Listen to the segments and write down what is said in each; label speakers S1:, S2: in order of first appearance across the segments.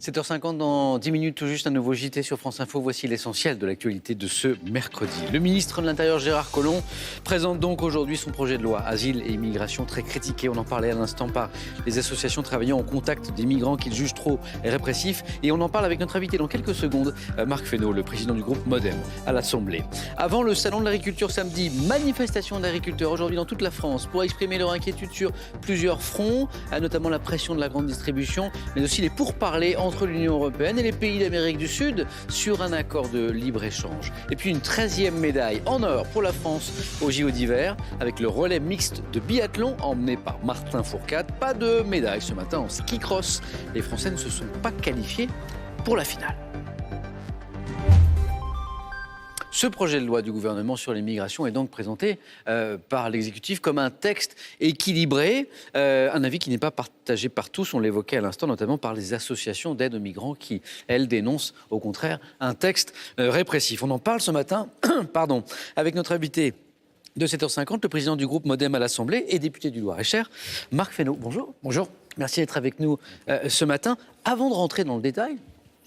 S1: 7h50 dans 10 minutes, tout juste un nouveau JT sur France Info. Voici l'essentiel de l'actualité de ce mercredi. Le ministre de l'Intérieur Gérard Collomb présente donc aujourd'hui son projet de loi Asile et immigration très critiqué. On en parlait à l'instant par les associations travaillant au contact des migrants qu'ils jugent trop répressifs. Et on en parle avec notre invité dans quelques secondes, Marc Fesneau, le président du groupe Modem à l'Assemblée. Avant le salon de l'agriculture samedi, manifestation d'agriculteurs aujourd'hui dans toute la France pour exprimer leur inquiétude sur plusieurs fronts, notamment la pression de la grande distribution, mais aussi les pourparlers entre l'Union européenne et les pays d'Amérique du Sud sur un accord de libre-échange. Et puis une 13e médaille en or pour la France au JO d'hiver avec le relais mixte de biathlon emmené par Martin Fourcade. Pas de médaille ce matin en ski cross. Les Français ne se sont pas qualifiés pour la finale. Ce projet de loi du gouvernement sur l'immigration est donc présenté par l'exécutif comme un texte équilibré, un avis qui n'est pas partagé par tous, on l'évoquait à l'instant, notamment par les associations d'aide aux migrants qui, elles, dénoncent au contraire un texte répressif. On en parle ce matin avec notre invité de 7h50, le président du groupe Modem à l'Assemblée et député du Loir-et-Cher, Marc Fesneau. Bonjour.
S2: Bonjour.
S1: Merci d'être avec nous ce matin. Avant de rentrer dans le détail,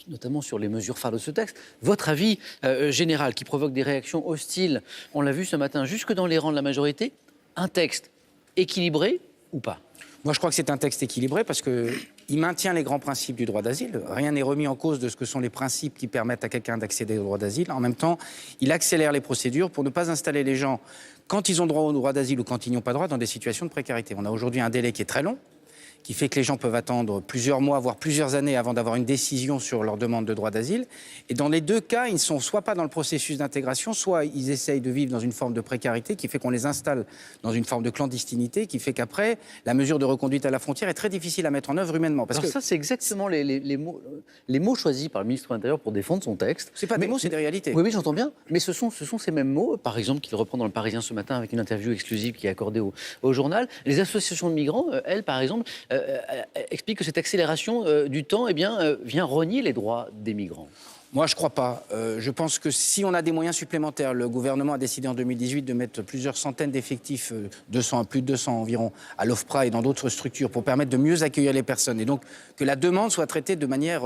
S1: notamment sur les mesures phares de ce texte, votre avis général qui provoque des réactions hostiles, on l'a vu ce matin, jusque dans les rangs de la majorité, un texte équilibré ou pas ?
S2: Moi, je crois que c'est un texte équilibré parce qu'il maintient les grands principes du droit d'asile. Rien n'est remis en cause de ce que sont les principes qui permettent à quelqu'un d'accéder au droit d'asile. En même temps, il accélère les procédures pour ne pas installer les gens, quand ils ont droit au droit d'asile ou quand ils n'y ont pas droit, dans des situations de précarité. On a aujourd'hui un délai qui est très long, qui fait que les gens peuvent attendre plusieurs mois, voire plusieurs années avant d'avoir une décision sur leur demande de droit d'asile. Et dans les deux cas, ils ne sont soit pas dans le processus d'intégration, soit ils essayent de vivre dans une forme de précarité qui fait qu'on les installe dans une forme de clandestinité, qui fait qu'après, la mesure de reconduite à la frontière est très difficile à mettre en œuvre humainement.
S1: Parce que ça, c'est exactement les mots choisis par le ministre de l'Intérieur pour défendre son texte.
S2: C'est pas des mots, c'est des réalités.
S1: Oui, j'entends bien. Mais ce sont ces mêmes mots, par exemple, qu'il reprend dans Le Parisien ce matin avec une interview exclusive qui est accordée au journal. Les associations de migrants, elles, par exemple, explique que cette accélération du temps vient renier les droits des migrants.
S2: Moi, je ne crois pas. Je pense que si on a des moyens supplémentaires, le gouvernement a décidé en 2018 de mettre plusieurs centaines d'effectifs, plus de 200 environ, à l'OFPRA et dans d'autres structures pour permettre de mieux accueillir les personnes. Et donc, que la demande soit traitée de manière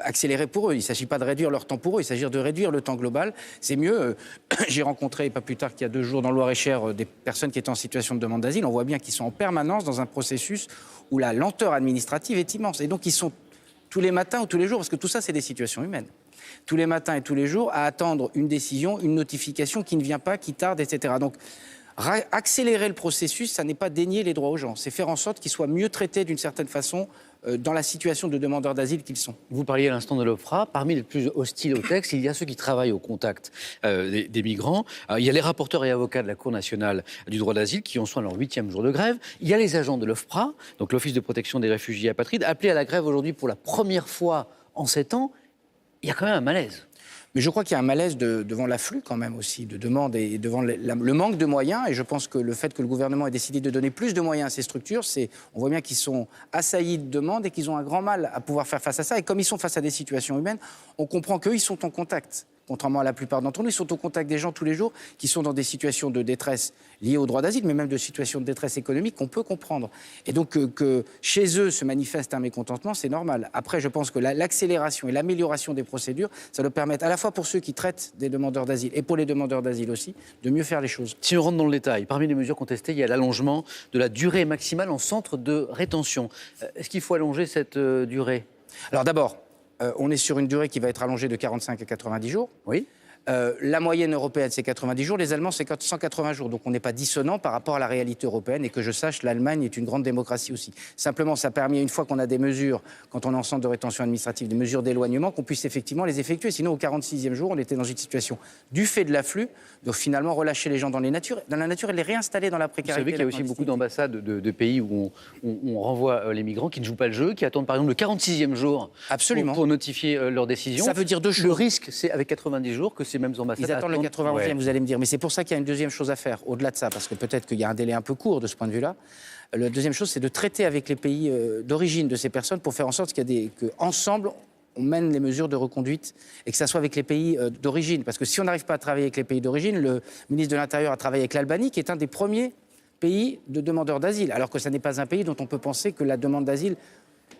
S2: accélérée pour eux. Il ne s'agit pas de réduire leur temps pour eux, il s'agit de réduire le temps global. C'est mieux. J'ai rencontré, pas plus tard qu'il y a 2 jours, dans le Loir-et-Cher, des personnes qui étaient en situation de demande d'asile. On voit bien qu'ils sont en permanence dans un processus où la lenteur administrative est immense. Et donc, ils sont tous les matins ou tous les jours, parce que tout ça, c'est des situations humaines. Tous les matins et tous les jours, à attendre une décision, une notification qui ne vient pas, qui tarde, etc. Donc, accélérer le processus, ça n'est pas dénier les droits aux gens. C'est faire en sorte qu'ils soient mieux traités d'une certaine façon dans la situation de demandeurs d'asile qu'ils sont.
S1: Vous parliez à l'instant de l'OFPRA. Parmi les plus hostiles au texte, il y a ceux qui travaillent au contact des migrants. Il y a les rapporteurs et avocats de la Cour nationale du droit d'asile qui en sont à leur 8e jour de grève. Il y a les agents de l'OFPRA, donc l'Office de protection des réfugiés apatrides, appelés à la grève aujourd'hui pour la première fois en 7 ans. Il y a quand même un malaise.
S2: Mais je crois qu'il y a un malaise devant l'afflux quand même aussi de demandes et devant le manque de moyens. Et je pense que le fait que le gouvernement ait décidé de donner plus de moyens à ces structures, on voit bien qu'ils sont assaillis de demandes et qu'ils ont un grand mal à pouvoir faire face à ça. Et comme ils sont face à des situations humaines, on comprend qu'eux, ils sont en contact. Contrairement à la plupart d'entre nous, ils sont au contact des gens tous les jours qui sont dans des situations de détresse liées au droit d'asile, mais même de situations de détresse économique qu'on peut comprendre. Et donc que chez eux se manifeste un mécontentement, c'est normal. Après, je pense que l'accélération et l'amélioration des procédures, ça doit permettre à la fois pour ceux qui traitent des demandeurs d'asile et pour les demandeurs d'asile aussi, de mieux faire les choses.
S1: Si on rentre dans le détail, parmi les mesures contestées, il y a l'allongement de la durée maximale en centre de rétention. Est-ce qu'il faut allonger cette durée ?
S2: Alors d'abord, on est sur une durée qui va être allongée de 45 à 90 jours.
S1: Oui.
S2: La moyenne européenne, c'est 90 jours. Les Allemands, c'est 180 jours. Donc on n'est pas dissonant par rapport à la réalité européenne. Et que je sache, l'Allemagne est une grande démocratie aussi. Simplement, ça permet, une fois qu'on a des mesures, quand on est en centre de rétention administrative, des mesures d'éloignement, qu'on puisse effectivement les effectuer. Sinon, au 46e jour, on était dans une situation du fait de l'afflux, de finalement relâcher les gens dans la nature et les réinstaller dans la précarité.
S1: Vous savez qu'il y a aussi beaucoup d'ambassades de pays où on renvoie les migrants qui ne jouent pas le jeu, qui attendent par exemple le 46e jour pour notifier leur décision.
S2: Ça veut dire 2 choses.
S1: Le risque, c'est avec 90 jours que ces mêmes ambassades
S2: ils attendent le 91e, vous allez me dire. Mais c'est pour ça qu'il y a une deuxième chose à faire, au-delà de ça, parce que peut-être qu'il y a un délai un peu court de ce point de vue-là. La deuxième chose, c'est de traiter avec les pays d'origine de ces personnes pour faire en sorte qu'ensemble, on mène les mesures de reconduite et que ça soit avec les pays d'origine. Parce que si on n'arrive pas à travailler avec les pays d'origine, le ministre de l'Intérieur a travaillé avec l'Albanie, qui est un des premiers pays de demandeurs d'asile, alors que ça n'est pas un pays dont on peut penser que la demande d'asile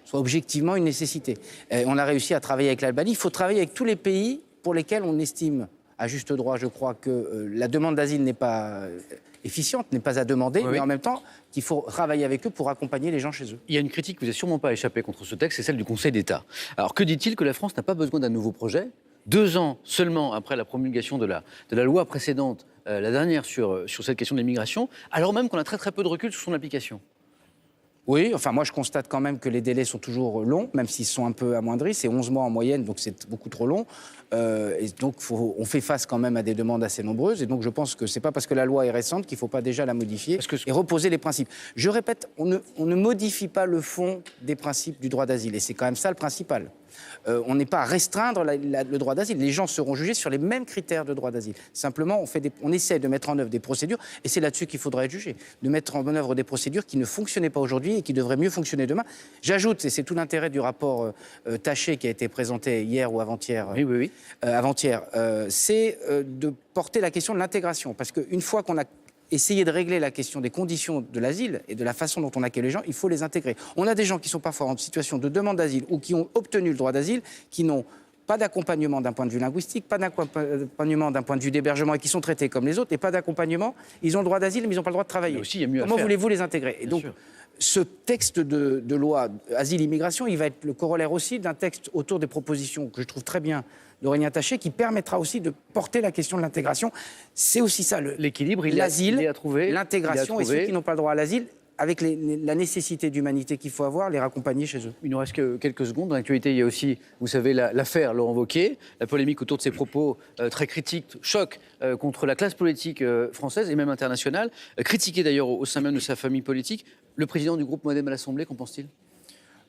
S2: soit objectivement une nécessité. On a réussi à travailler avec l'Albanie. Il faut travailler avec tous les pays pour lesquels on estime, à juste droit, je crois, que la demande d'asile n'est pas efficiente, n'est pas à demander, mais en même temps qu'il faut travailler avec eux pour accompagner les gens chez eux.
S1: Il y a une critique qui vous a sûrement pas échappé contre ce texte, c'est celle du Conseil d'État. Alors que dit-il? Que la France n'a pas besoin d'un nouveau projet 2 ans seulement après la promulgation de la loi précédente, la dernière sur cette question de l'immigration, alors même qu'on a très très peu de recul sur son application.
S2: Oui, enfin moi je constate quand même que les délais sont toujours longs, même s'ils sont un peu amoindris, c'est 11 mois en moyenne, donc c'est beaucoup trop long. Et donc on fait face quand même à des demandes assez nombreuses, et donc je pense que c'est pas parce que la loi est récente qu'il ne faut pas déjà la modifier et reposer les principes. Je répète, on ne modifie pas le fond des principes du droit d'asile, et c'est quand même ça le principal. On n'est pas à restreindre le droit d'asile. Les gens seront jugés sur les mêmes critères de droit d'asile. Simplement, on essaie de mettre en œuvre des procédures, et c'est là-dessus qu'il faudra être jugé, de mettre en œuvre des procédures qui ne fonctionnaient pas aujourd'hui et qui devraient mieux fonctionner demain. J'ajoute, et c'est tout l'intérêt du rapport Taché qui a été présenté hier ou avant-hier, avant-hier, c'est de porter la question de l'intégration. Parce qu'une fois qu'on a essayé de régler la question des conditions de l'asile et de la façon dont on accueille les gens, il faut les intégrer. On a des gens qui sont parfois en situation de demande d'asile ou qui ont obtenu le droit d'asile, qui n'ont pas d'accompagnement d'un point de vue linguistique, pas d'accompagnement d'un point de vue d'hébergement et qui sont traités comme les autres, et pas d'accompagnement. Ils ont le droit d'asile, mais ils n'ont pas le droit de travailler.
S1: Mais aussi, il y a mieux à
S2: Comment
S1: faire.
S2: voulez-vous les intégrer? Et donc, ce texte de loi asile-immigration, il va être le corollaire aussi d'un texte autour des propositions que je trouve très bien d'Aurélien Taché, qui permettra aussi de porter la question de l'intégration. C'est aussi ça,
S1: l'équilibre,
S2: l'asile,
S1: à trouver,
S2: l'intégration, et ceux qui n'ont pas le droit à l'asile, avec la nécessité d'humanité qu'il faut avoir, les raccompagner chez eux.
S1: Il nous reste que quelques secondes. Dans l'actualité, il y a aussi, vous savez, l'affaire Laurent Wauquiez, la polémique autour de ses propos très critiques, choc contre la classe politique française et même internationale, critiqué d'ailleurs au sein même de sa famille politique. Le président du groupe Modem à l'Assemblée, qu'en pense-t-il?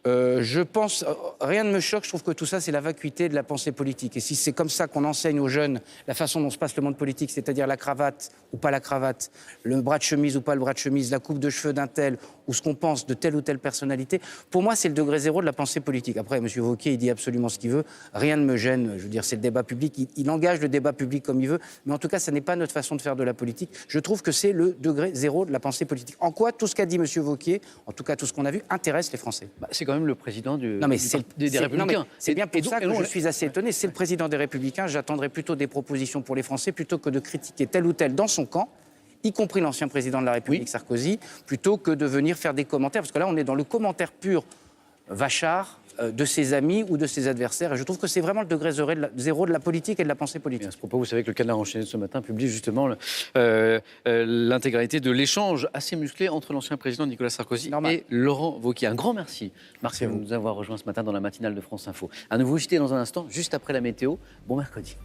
S2: Je pense, rien ne me choque, je trouve que tout ça c'est la vacuité de la pensée politique. Et si c'est comme ça qu'on enseigne aux jeunes la façon dont se passe le monde politique, c'est-à-dire la cravate ou pas la cravate, le bras de chemise ou pas le bras de chemise, la coupe de cheveux d'un tel, ou ce qu'on pense de telle ou telle personnalité, pour moi c'est le degré zéro de la pensée politique. Après, M. Wauquiez, il dit absolument ce qu'il veut, rien ne me gêne, je veux dire, c'est le débat public, il engage le débat public comme il veut, mais en tout cas, ça n'est pas notre façon de faire de la politique. Je trouve que c'est le degré zéro de la pensée politique. En quoi tout ce qu'a dit M. Wauquiez, en tout cas tout ce qu'on a vu, intéresse les Français.
S1: C'est quand même le président des
S2: Républicains. C'est bien pour ça que je suis assez étonné. C'est le président des Républicains. J'attendrai plutôt des propositions pour les Français plutôt que de critiquer tel ou tel dans son camp, y compris l'ancien président de la République, Sarkozy, plutôt que de venir faire des commentaires. Parce que là, on est dans le commentaire pur vachard de ses amis ou de ses adversaires. Et je trouve que c'est vraiment le degré zéro de la politique et de la pensée politique. Et
S1: à ce propos, vous savez que le Canard enchaîné de ce matin publie justement l'intégralité de l'échange assez musclé entre l'ancien président Nicolas Sarkozy et Laurent Wauquiez. Un grand merci, Marc, de nous avoir rejoints ce matin dans la matinale de France Info. Un nouveau JT dans un instant, juste après la météo. Bon mercredi.